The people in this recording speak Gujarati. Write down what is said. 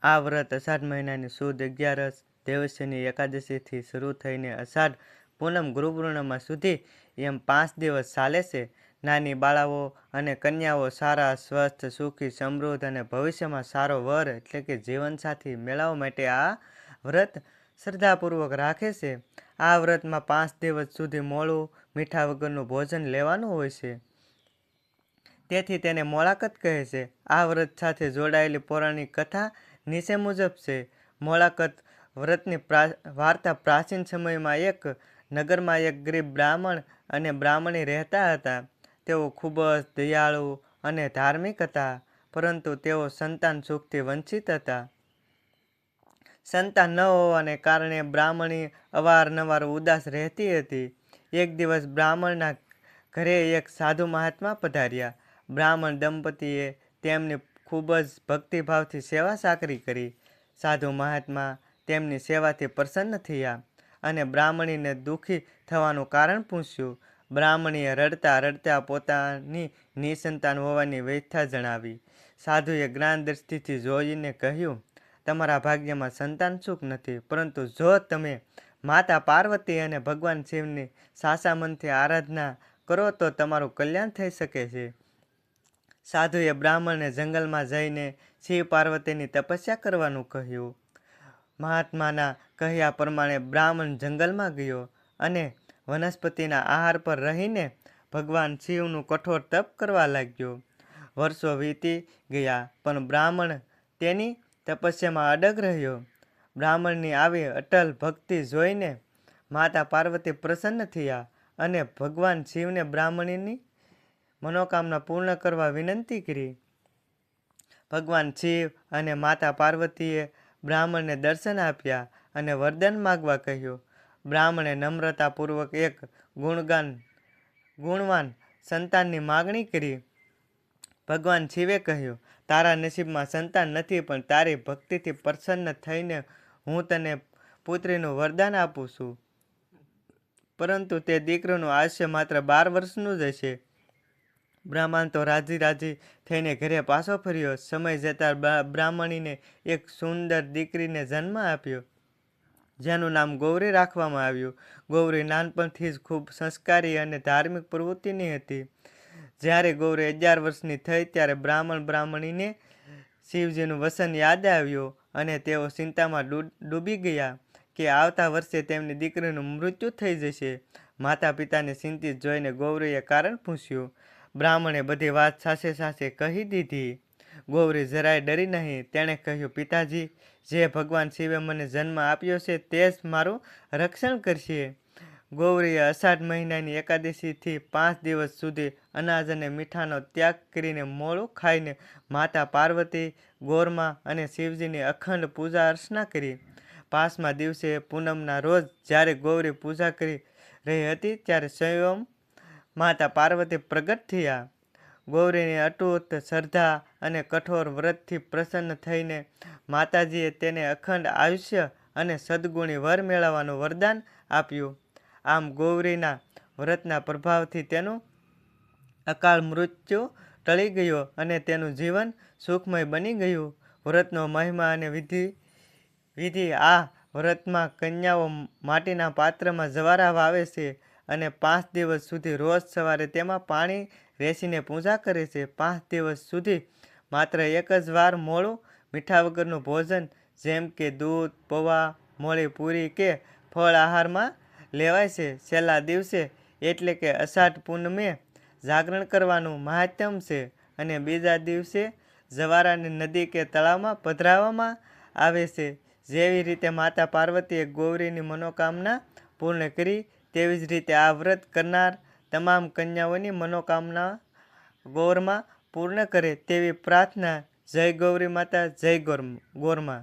આ વ્રત અષાઢ મહિનાની સુદ 11 દેવસ્યની એકાદશીથી શરૂ થઈને અષાઢ પૂનમ ગુરુ પૂર્ણિમા સુધી એમ 5 દિવસ ચાલે છે. નાની બાળાઓ અને કન્યાઓ સારા, સ્વસ્થ, સુખી, સમૃદ્ધ અને ભવિષ્યમાં સારો વર એટલે કે જીવનસાથી મેળવવા માટે આ વ્રત શ્રદ્ધાપૂર્વક રાખે છે. આ વ્રતમાં 5 દિવસ સુધી મોળું મીઠા વગરનું ભોજન લેવાનું હોય છે. તેથી તેને મોળાકત કહે છે. આ વ્રત સાથે જોડાયેલી પૌરાણિક કથા નીચે મુજબ છે. મોળાકત વ્રતની વાર્તા પ્રાચીન સમયમાં એક નગરમાં એક ગરીબ બ્રાહ્મણ અને બ્રાહ્મણી રહેતા હતા. તેઓ ખૂબ જ દયાળુ અને ધાર્મિક હતા, પરંતુ તેઓ સંતાન સુખથી વંચિત હતા. સંતાન ન હોવાને કારણે બ્રાહ્મણી અવારનવાર ઉદાસ રહેતી હતી. એક દિવસ બ્રાહ્મણના ઘરે એક સાધુ મહાત્મા પધાર્યા. બ્રાહ્મણ દંપતીએ તેમની ખૂબ જ ભક્તિભાવથી સેવા સાકરી કરી. સાધુ મહાત્મા તેમની સેવાથી પ્રસન્ન થયા અને બ્રાહ્મણીને દુઃખી થવાનું કારણ પૂછ્યું. બ્રાહ્મણીએ રડતા રડતા પોતાની નિસંતાન હોવાની વ્યથા જણાવી. સાધુએ જ્ઞાન દ્રષ્ટિથી જોઈને કહ્યું, તમારા ભાગ્યમાં સંતાન સુખ નથી, પરંતુ જો તમે માતા પાર્વતી અને ભગવાન શિવની સાચા મનથી આરાધના કરો તો તમારું કલ્યાણ થઈ શકે છે. સાધુએ બ્રાહ્મણને જંગલમાં જઈને શિવ પાર્વતીની તપસ્યા કરવાનું કહ્યું. મહાત્માના કહ્યા પ્રમાણે બ્રાહ્મણ જંગલમાં ગયો અને વનસ્પતિના આહાર પર રહીને ભગવાન શિવનું કઠોર તપ કરવા લાગ્યો. વર્ષો વીતી ગયા, પણ બ્રાહ્મણ તેની તપસ્યામાં અડગ રહ્યો. બ્રાહ્મણની આવી અટલ ભક્તિ જોઈને માતા પાર્વતી પ્રસન્ન થયા અને ભગવાન શિવને બ્રાહ્મણીની મનોકામના પૂર્ણ કરવા વિનંતી કરી. ભગવાન શિવ અને માતા પાર્વતીએ બ્રાહ્મણને દર્શન આપ્યા અને વરદાન માગવા કહ્યું. બ્રાહ્મણે નમ્રતાપૂર્વક એક ગુણવાન સંતાનની માગણી કરી. ભગવાન શિવે કહ્યું, તારા નસીબમાં સંતાન નથી, પણ તારી ભક્તિથી પ્રસન્ન થઈને હું તને પુત્રીનું વરદાન આપું છું. પરંતુ તે દીકરીનું આયુષ્ય માત્ર 12 વર્ષનું જ હશે. બ્રાહ્મણ તો રાજી થઈને ઘરે પાછો ફર્યો. સમય જતાં બ્રાહ્મણીને એક સુંદર દીકરીને જન્મ આપ્યો, જેનું નામ ગૌરી રાખવામાં આવ્યું. ગૌરી નાનપણથી જ ખૂબ સંસ્કારી અને ધાર્મિક પ્રવૃત્તિની હતી. જ્યારે ગૌરી 11 વર્ષની થઈ ત્યારે બ્રાહ્મણીને શિવજીનું વચન યાદ આવ્યું અને તેઓ ચિંતામાં ડૂબી ગયા કે આવતા વર્ષે તેમની દીકરીનું મૃત્યુ થઈ જશે. માતા પિતાને ચિંતિત જોઈને ગૌરીએ કારણ પૂછ્યું. બ્રાહ્મણે બધી વાત સાચે કહી દીધી. ગૌરી જરાય ડરી નહીં. તેણે કહ્યું, પિતાજી, જે ભગવાન શિવે મને જન્મ આપ્યો છે તે જ મારું રક્ષણ કરશે. ગૌરીએ અષાઢ મહિનાની એકાદશીથી 5 દિવસ સુધી અનાજ અને મીઠાનો ત્યાગ કરીને મોળું ખાઈને માતા પાર્વતી, ગોરમા અને શિવજીની અખંડ પૂજા અર્ચના કરી. 5મા દિવસે પૂનમના રોજ જ્યારે ગૌરી પૂજા કરી રહી હતી ત્યારે સ્વયં માતા પાર્વતી પ્રગટ થયા. ગૌરીની અતૂટ શ્રદ્ધા અને કઠોર વ્રતથી પ્રસન્ન થઈને માતાજીએ તેને અખંડ આયુષ્ય અને સદગુણી વર મેળવવાનું વરદાન આપ્યું. આમ ગૌરીના વ્રતના પ્રભાવથી તેનું અકાળ મૃત્યુ ટળી ગયો અને તેનું જીવન સુખમય બની ગયું. વ્રતનો મહિમા અને વિધિ આ વ્રતમાં કન્યાઓ માટીના પાત્રમાં જવારા વાવે છે અને 5 દિવસ સુધી રોજ સવારે તેમાં પાણી રેસીને પૂજા કરે છે. 5 દિવસ સુધી માત્ર એક જ વાર મોળું મીઠા વગરનું ભોજન જેમ કે દૂધ, પૌવા, મોળી પૂરી કે ફળ આહારમાં લેવાય છે. છેલ્લા દિવસે એટલે કે અષાઢ પૂનમે જાગરણ કરવાનું મહાત્મ્ય છે અને બીજા દિવસે જવારાને નદી કે તળાવમાં પધરાવવામાં આવે છે. જેવી રીતે માતા પાર્વતીએ ગૌરીની મનોકામના પૂર્ણ કરી, તેવી જ રીતે આ વ્રત કરનાર તમામ કન્યાઓની મનોકામના ગૌરમાં પૂર્ણ કરે તેવી પ્રાર્થના. જય ગૌરી માતા, જય ગોરમા.